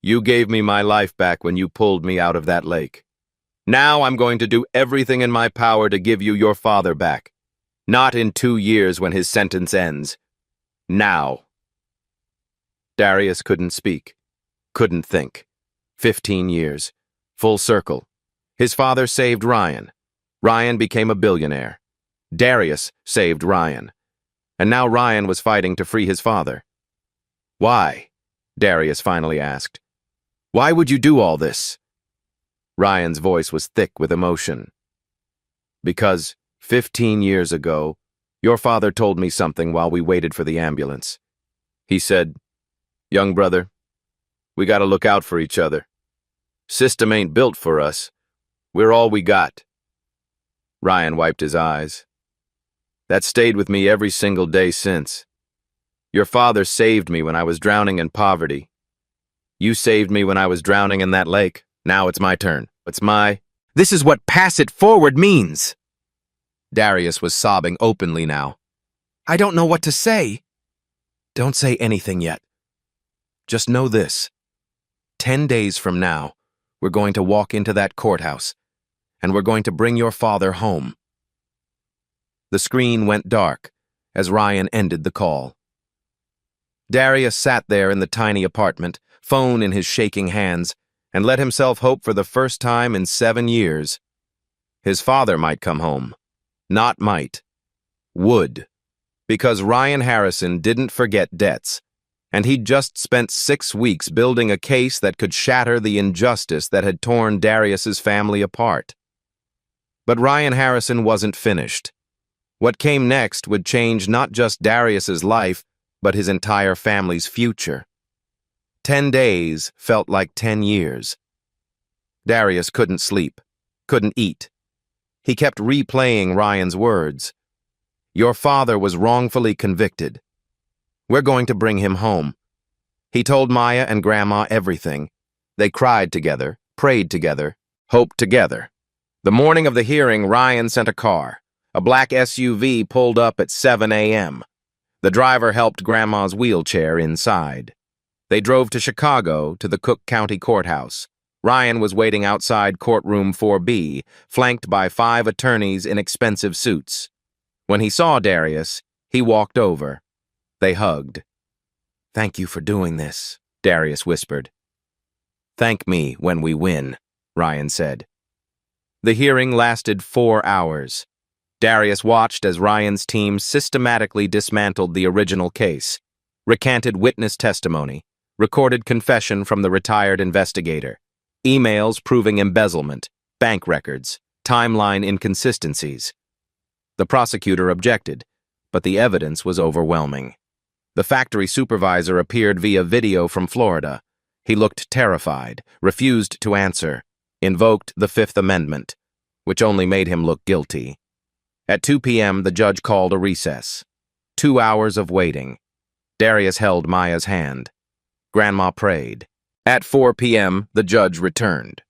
You gave me my life back when you pulled me out of that lake. Now I'm going to do everything in my power to give you your father back. Not in 2 years when his sentence ends. Now. Darius couldn't speak, couldn't think. 15 years. Full circle. His father saved Ryan. Ryan became a billionaire. Darius saved Ryan. And now Ryan was fighting to free his father. Why? Darius finally asked. Why would you do all this? Ryan's voice was thick with emotion. Because 15 years ago, your father told me something while we waited for the ambulance. He said, young brother, we gotta look out for each other. System ain't built for us. We're all we got. Ryan wiped his eyes. That stayed with me every single day since. Your father saved me when I was drowning in poverty. You saved me when I was drowning in that lake. Now it's my turn. This is what pass it forward means. Darius was sobbing openly now. I don't know what to say. Don't say anything yet. Just know this. 10 days from now, we're going to walk into that courthouse, and we're going to bring your father home. The screen went dark as Ryan ended the call. Darius sat there in the tiny apartment, phone in his shaking hands, and let himself hope for the first time in 7 years. His father might come home. Not might. Would. Because Ryan Harrison didn't forget debts, and he'd just spent 6 weeks building a case that could shatter the injustice that had torn Darius's family apart. But Ryan Harrison wasn't finished. What came next would change not just Darius's life, but his entire family's future. 10 days felt like 10 years. Darius couldn't sleep, couldn't eat. He kept replaying Ryan's words. Your father was wrongfully convicted. We're going to bring him home. He told Maya and Grandma everything. They cried together, prayed together, hoped together. The morning of the hearing, Ryan sent a car. A black SUV pulled up at 7 a.m. The driver helped Grandma's wheelchair inside. They drove to Chicago to the Cook County Courthouse. Ryan was waiting outside courtroom 4B, flanked by 5 attorneys in expensive suits. When he saw Darius, he walked over. They hugged. Thank you for doing this, Darius whispered. Thank me when we win, Ryan said. The hearing lasted 4 hours. Darius watched as Ryan's team systematically dismantled the original case, recanted witness testimony, recorded confession from the retired investigator, emails proving embezzlement, bank records, timeline inconsistencies. The prosecutor objected, but the evidence was overwhelming. The factory supervisor appeared via video from Florida. He looked terrified, refused to answer, invoked the Fifth Amendment, which only made him look guilty. At 2 p.m., the judge called a recess. 2 hours of waiting. Darius held Maya's hand. Grandma prayed. At 4 p.m., the judge returned.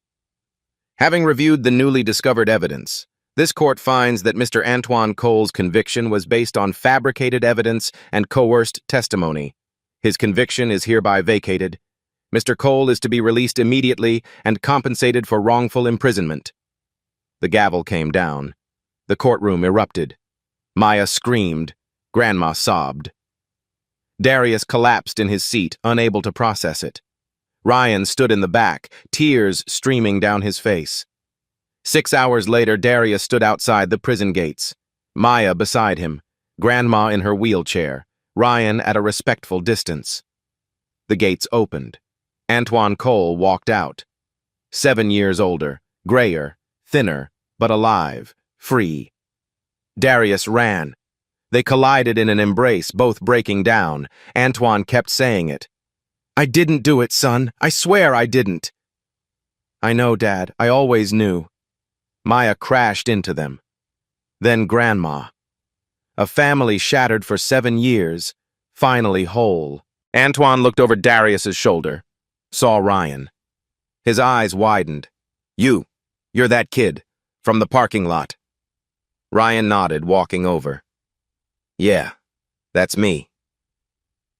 Having reviewed the newly discovered evidence, this court finds that Mr. Antoine Cole's conviction was based on fabricated evidence and coerced testimony. His conviction is hereby vacated. Mr. Cole is to be released immediately and compensated for wrongful imprisonment. The gavel came down. The courtroom erupted. Maya screamed. Grandma sobbed. Darius collapsed in his seat, unable to process it. Ryan stood in the back, tears streaming down his face. 6 hours later, Darius stood outside the prison gates. Maya beside him, Grandma in her wheelchair, Ryan at a respectful distance. The gates opened. Antoine Cole walked out. 7 years older, grayer, thinner, but alive, free. Darius ran. They collided in an embrace, both breaking down. Antoine kept saying it. "I didn't do it, son. I swear I didn't." "I know, Dad. I always knew." Maya crashed into them. Then Grandma. A family shattered for 7 years, finally whole. Antoine looked over Darius's shoulder, saw Ryan. His eyes widened. You're that kid, from the parking lot." Ryan nodded, walking over. "Yeah, that's me.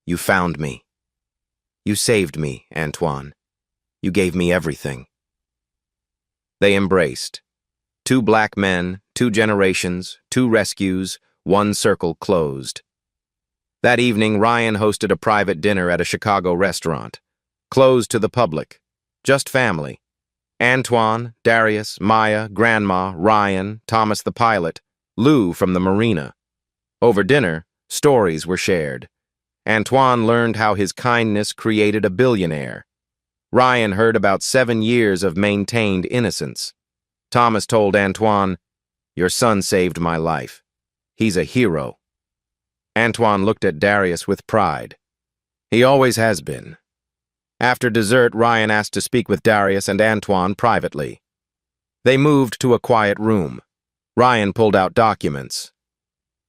You found me. You saved me, Antoine. You gave me everything." They embraced. 2 black men, 2 generations, 2 rescues, 1 circle closed. That evening, Ryan hosted a private dinner at a Chicago restaurant, closed to the public, just family. Antoine, Darius, Maya, Grandma, Ryan, Thomas the pilot, Lou from the marina. Over dinner, stories were shared. Antoine learned how his kindness created a billionaire. Ryan heard about 7 years of maintained innocence. Thomas told Antoine, "Your son saved my life. He's a hero." Antoine looked at Darius with pride. He always has been. After dessert, Ryan asked to speak with Darius and Antoine privately. They moved to a quiet room. Ryan pulled out documents.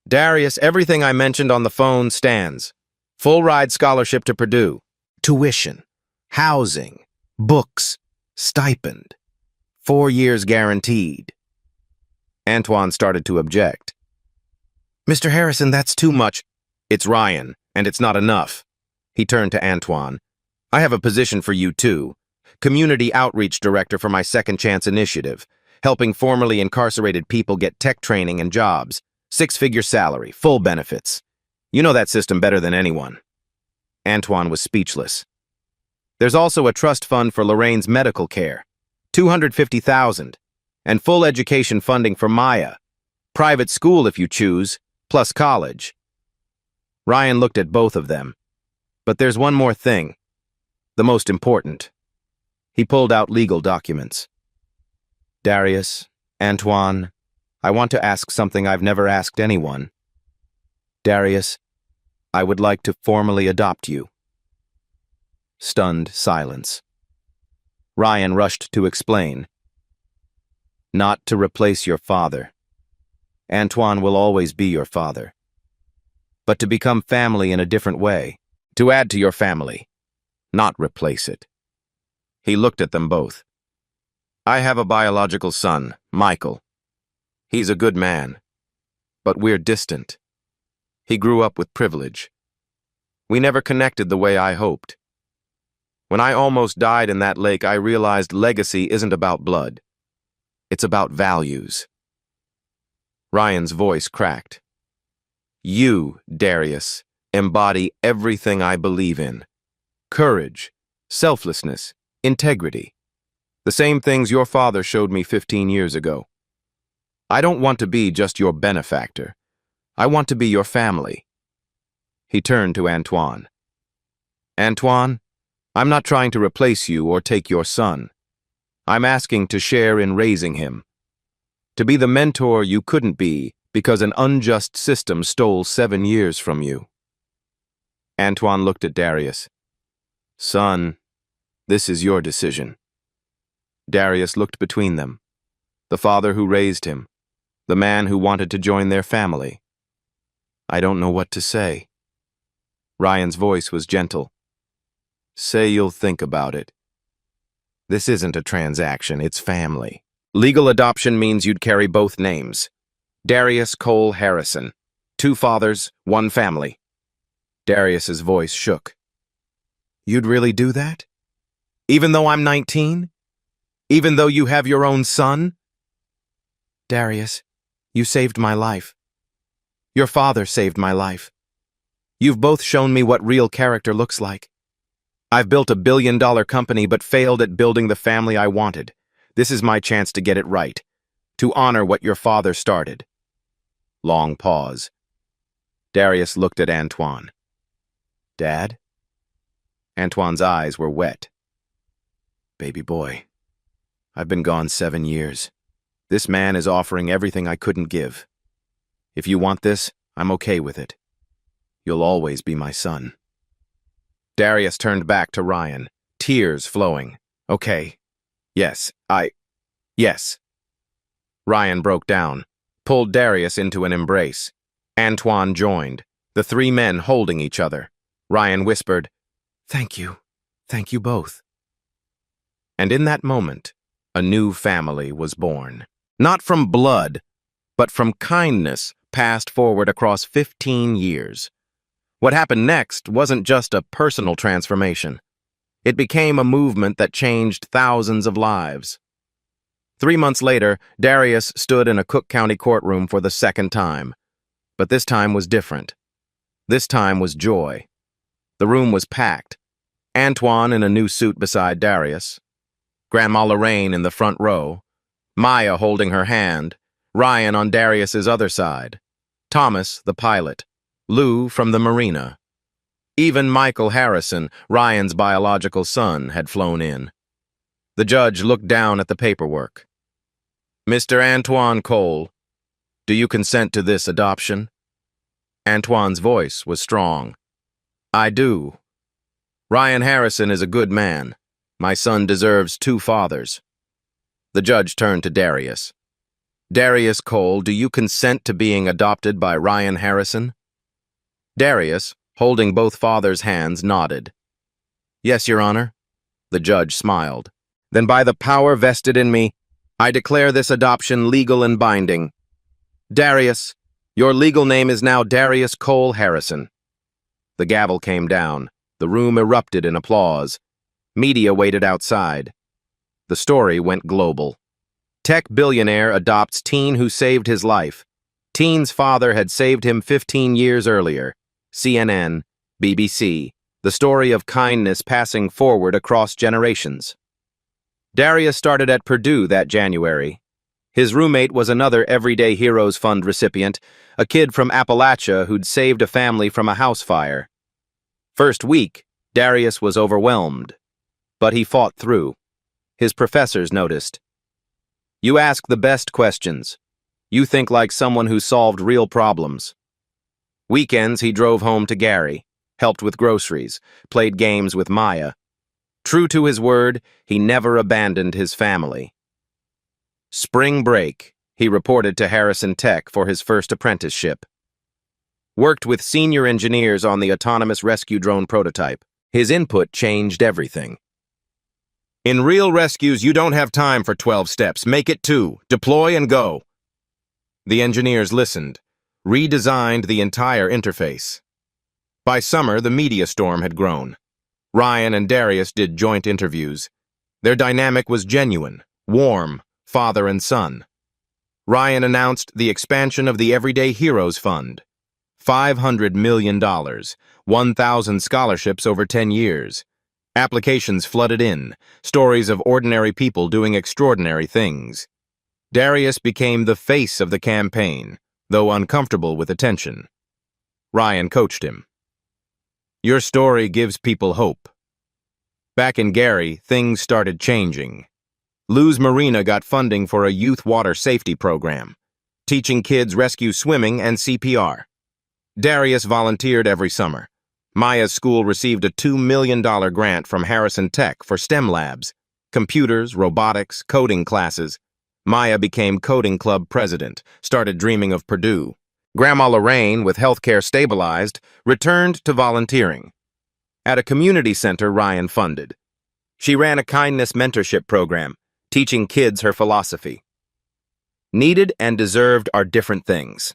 "Darius, everything I mentioned on the phone stands. Full ride scholarship to Purdue. Tuition, housing, books, stipend. 4 years guaranteed." Antoine started to object. "Mr. Harrison, that's too much." "It's Ryan, and it's not enough." He turned to Antoine. "I have a position for you, too. Community Outreach Director for my Second Chance initiative, helping formerly incarcerated people get tech training and jobs. 6-figure salary, full benefits. You know that system better than anyone." Antoine was speechless. "There's also a trust fund for Lorraine's medical care, $250,000, and full education funding for Maya. Private school if you choose, plus college." Ryan looked at both of them. "But there's one more thing. The most important." He pulled out legal documents. "Darius, Antoine, I want to ask something I've never asked anyone. Darius, I would like to formally adopt you." Stunned silence. Ryan rushed to explain. "Not to replace your father. Antoine will always be your father. But to become family in a different way. To add to your family, not replace it." He looked at them both. "I have a biological son, Michael. He's a good man, but we're distant. He grew up with privilege. We never connected the way I hoped. When I almost died in that lake, I realized legacy isn't about blood. It's about values." Ryan's voice cracked. "You, Darius, embody everything I believe in. Courage, selflessness, integrity. The same things your father showed me 15 years ago. I don't want to be just your benefactor. I want to be your family. He turned to Antoine. Antoine, I'm not trying to replace you or take your son. I'm asking to share in raising him. To be the mentor you couldn't be because an unjust system stole 7 years from you. Antoine looked at Darius. Son, this is your decision. Darius looked between them. The father who raised him. The man who wanted to join their family. I don't know what to say. Ryan's voice was gentle. Say you'll think about it. This isn't a transaction, it's family. Legal adoption means you'd carry both names. Darius Cole Harrison. 2 fathers, 1 family. Darius's voice shook. You'd really do that? Even though I'm 19? Even though you have your own son? Darius, you saved my life. Your father saved my life. You've both shown me what real character looks like. I've built a billion-dollar company but failed at building the family I wanted. This is my chance to get it right, to honor what your father started. Long pause. Darius looked at Antoine. Dad? Antoine's eyes were wet. Baby boy, I've been gone 7 years. This man is offering everything I couldn't give. If you want this, I'm okay with it. You'll always be my son. Darius turned back to Ryan, tears flowing. Okay. Yes. Yes. Ryan broke down, pulled Darius into an embrace. Antoine joined, the 3 men holding each other. Ryan whispered, Thank you. Thank you both. And in that moment, a new family was born. Not from blood, but from kindness passed forward across 15 years. What happened next wasn't just a personal transformation. It became a movement that changed thousands of lives. 3 months later, Darius stood in a Cook County courtroom for the 2nd time. But this time was different. This time was joy. The room was packed. Antoine in a new suit beside Darius. Grandma Lorraine in the front row. Maya holding her hand. Ryan on Darius's other side. Thomas, the pilot. Lou from the marina. Even Michael Harrison, Ryan's biological son, had flown in. The judge looked down at the paperwork. Mr. Antoine Cole, do you consent to this adoption? Antoine's voice was strong. I do. Ryan Harrison is a good man. My son deserves 2 fathers. The judge turned to Darius. Darius Cole, do you consent to being adopted by Ryan Harrison? Darius, holding both fathers' hands, nodded. Yes, Your Honor. The judge smiled. Then by the power vested in me, I declare this adoption legal and binding. Darius, your legal name is now Darius Cole Harrison. The gavel came down. The room erupted in applause. Media waited outside. The story went global. Tech billionaire adopts teen who saved his life. Teen's father had saved him 15 years earlier. CNN, BBC, the story of kindness passing forward across generations. Darius started at Purdue that January. His roommate was another Everyday Heroes Fund recipient, a kid from Appalachia who'd saved a family from a house fire. First week, Darius was overwhelmed, but he fought through. His professors noticed. You ask the best questions. You think like someone who solved real problems. Weekends, he drove home to Gary, helped with groceries, played games with Maya. True to his word, he never abandoned his family. Spring break, he reported to Harrison Tech for his first apprenticeship. Worked with senior engineers on the autonomous rescue drone prototype. His input changed everything. In real rescues, you don't have time for 12 steps. Make it 2. Deploy and go. The engineers listened, redesigned the entire interface. By summer, the media storm had grown. Ryan and Darius did joint interviews. Their dynamic was genuine, warm, father and son. Ryan announced the expansion of the Everyday Heroes Fund. $500 million, 1,000 scholarships over 10 years. Applications flooded in, stories of ordinary people doing extraordinary things. Darius became the face of the campaign, though uncomfortable with attention. Ryan coached him. Your story gives people hope. Back in Gary, things started changing. Luz Marina got funding for a youth water safety program, teaching kids rescue swimming and CPR. Darius volunteered every summer. Maya's school received a $2 million grant from Harrison Tech for STEM labs, computers, robotics, coding classes. Maya became coding club president, started dreaming of Purdue. Grandma Lorraine, with healthcare stabilized, returned to volunteering. At a community center Ryan funded, she ran a kindness mentorship program, teaching kids her philosophy. Needed and deserved are different things.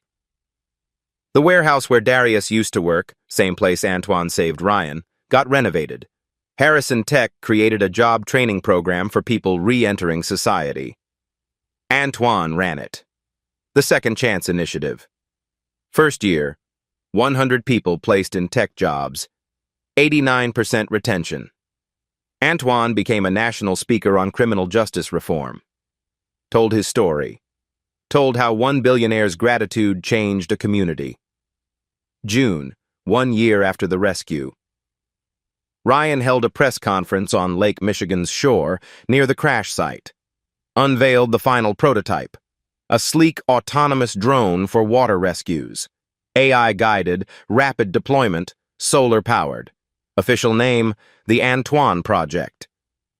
The warehouse where Darius used to work, same place Antoine saved Ryan, got renovated. Harrison Tech created a job training program for people re-entering society. Antoine ran it. The Second Chance Initiative. First year, 100 people placed in tech jobs, 89% retention. Antoine became a national speaker on criminal justice reform. Told his story. Told how one billionaire's gratitude changed a community. June, 1 year after the rescue. Ryan held a press conference on Lake Michigan's shore near the crash site. Unveiled the final prototype, a sleek autonomous drone for water rescues. AI-guided, rapid deployment, solar-powered. Official name, the Antoine Project.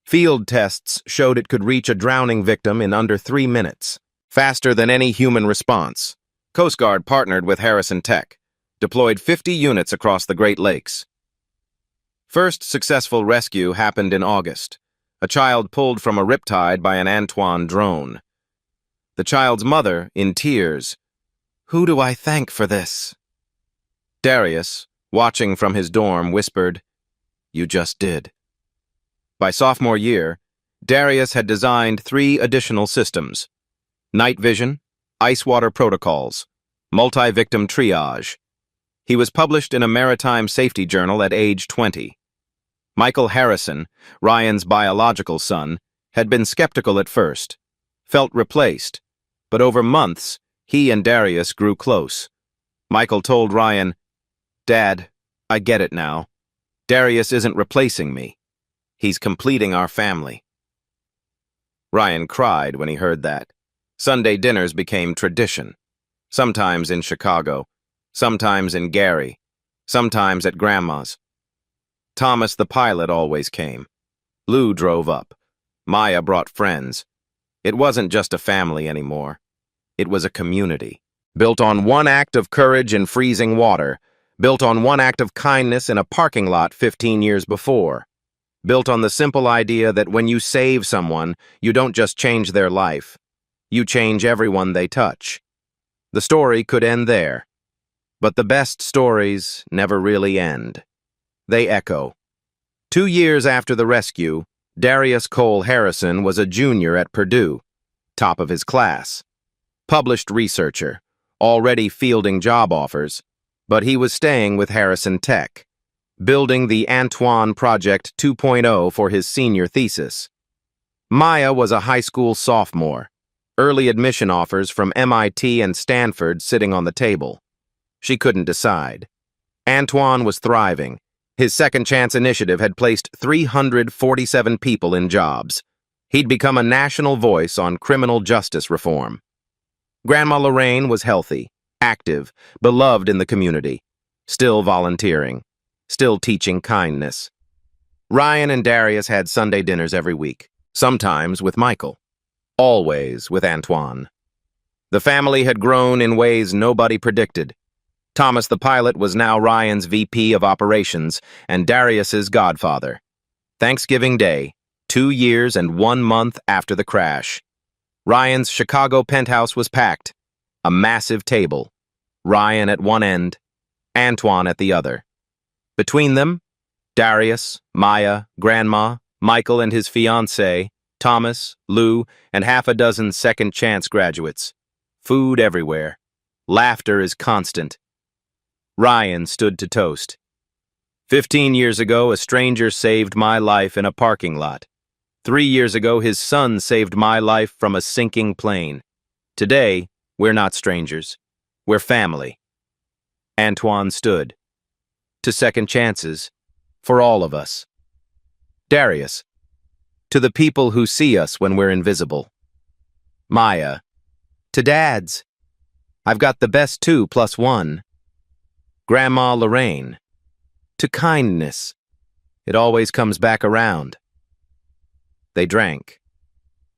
Field tests showed it could reach a drowning victim in under 3 minutes, faster than any human response. Coast Guard partnered with Harrison Tech, deployed 50 units across the Great Lakes. First successful rescue happened in August. A child pulled from a riptide by an Antoine drone. The child's mother, in tears, "Who do I thank for this?" Darius, watching from his dorm, whispered, "You just did." By sophomore year, Darius had designed 3 additional systems: night vision, ice water protocols, multi-victim triage. He was published in a maritime safety journal at age 20. Michael Harrison, Ryan's biological son, had been skeptical at first, felt replaced, but over months, he and Darius grew close. Michael told Ryan, "Dad, I get it now. Darius isn't replacing me. He's completing our family." Ryan cried when he heard that. Sunday dinners became tradition, sometimes in Chicago, sometimes in Gary, sometimes at Grandma's. Thomas the pilot always came. Lou drove up. Maya brought friends. It wasn't just a family anymore. It was a community, built on one act of courage in freezing water, built on one act of kindness in a parking lot 15 years before, built on the simple idea that when you save someone, you don't just change their life. You change everyone they touch. The story could end there. But the best stories never really end. They echo. 2 years after the rescue, Darius Cole Harrison was a junior at Purdue, top of his class. Published researcher, already fielding job offers, but he was staying with Harrison Tech, building the Antoine Project 2.0 for his senior thesis. Maya was a high school sophomore, early admission offers from MIT and Stanford sitting on the table. She couldn't decide. Antoine was thriving. His Second Chance Initiative had placed 347 people in jobs. He'd become a national voice on criminal justice reform. Grandma Lorraine was healthy, active, beloved in the community, still volunteering, still teaching kindness. Ryan and Darius had Sunday dinners every week, sometimes with Michael, always with Antoine. The family had grown in ways nobody predicted. Thomas the pilot was now Ryan's VP of operations and Darius's godfather. Thanksgiving Day, 2 years and 1 month after the crash. Ryan's Chicago penthouse was packed. A massive table. Ryan at one end, Antoine at the other. Between them, Darius, Maya, Grandma, Michael and his fiancée, Thomas, Lou, and half a dozen Second Chance graduates. Food everywhere. Laughter is constant. Ryan stood to toast. 15 years ago, a stranger saved my life in a parking lot. 3 years ago, his son saved my life from a sinking plane. Today, we're not strangers. We're family. Antoine stood. To second chances, for all of us. Darius. To the people who see us when we're invisible. Maya. To dads. I've got the best 2 plus 1. Grandma Lorraine. To kindness. It always comes back around. They drank.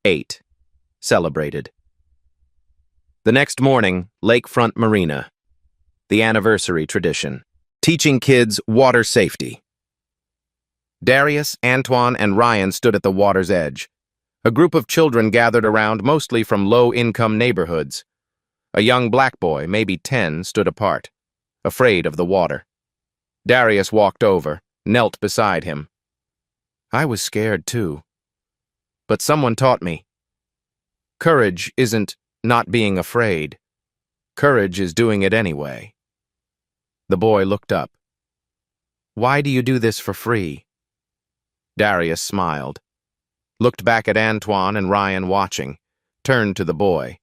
Ate. Celebrated. The next morning, Lakefront Marina. The anniversary tradition. Teaching kids water safety. Darius, Antoine, and Ryan stood at the water's edge. A group of children gathered around, mostly from low-income neighborhoods. A young black boy, maybe 10, stood apart, afraid of the water. Darius walked over, knelt beside him. I was scared too. But someone taught me. Courage isn't not being afraid. Courage is doing it anyway. The boy looked up. Why do you do this for free? Darius smiled, looked back at Antoine and Ryan watching, turned to the boy.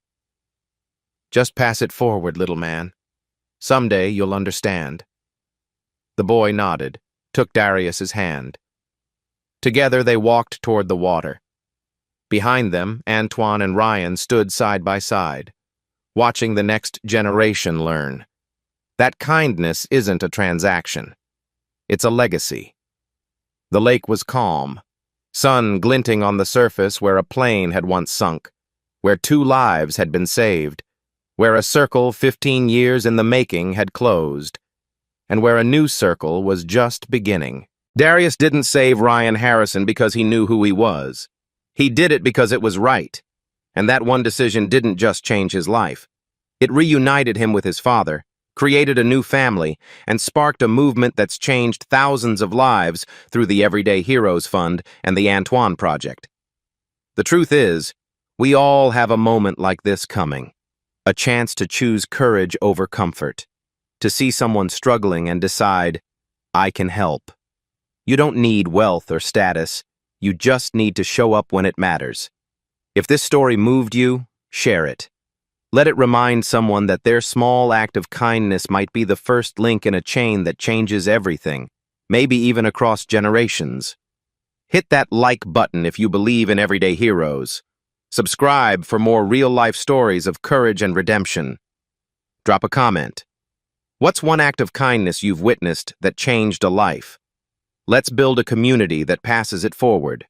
Just pass it forward, little man. Someday you'll understand. The boy nodded, took Darius's hand. Together they walked toward the water. Behind them, Antoine and Ryan stood side by side, watching the next generation learn. That kindness isn't a transaction. It's a legacy. The lake was calm, sun glinting on the surface where a plane had once sunk, where 2 lives had been saved, where a circle 15 years in the making had closed, and where a new circle was just beginning. Darius didn't save Ryan Harrison because he knew who he was. He did it because it was right, and that one decision didn't just change his life. It reunited him with his father, created a new family, and sparked a movement that's changed thousands of lives through the Everyday Heroes Fund and the Antoine Project. The truth is, we all have a moment like this coming, a chance to choose courage over comfort, to see someone struggling and decide, I can help. You don't need wealth or status, you just need to show up when it matters. If this story moved you, share it. Let it remind someone that their small act of kindness might be the first link in a chain that changes everything, maybe even across generations. Hit that like button if you believe in everyday heroes. Subscribe for more real-life stories of courage and redemption. Drop a comment. What's one act of kindness you've witnessed that changed a life? Let's build a community that passes it forward.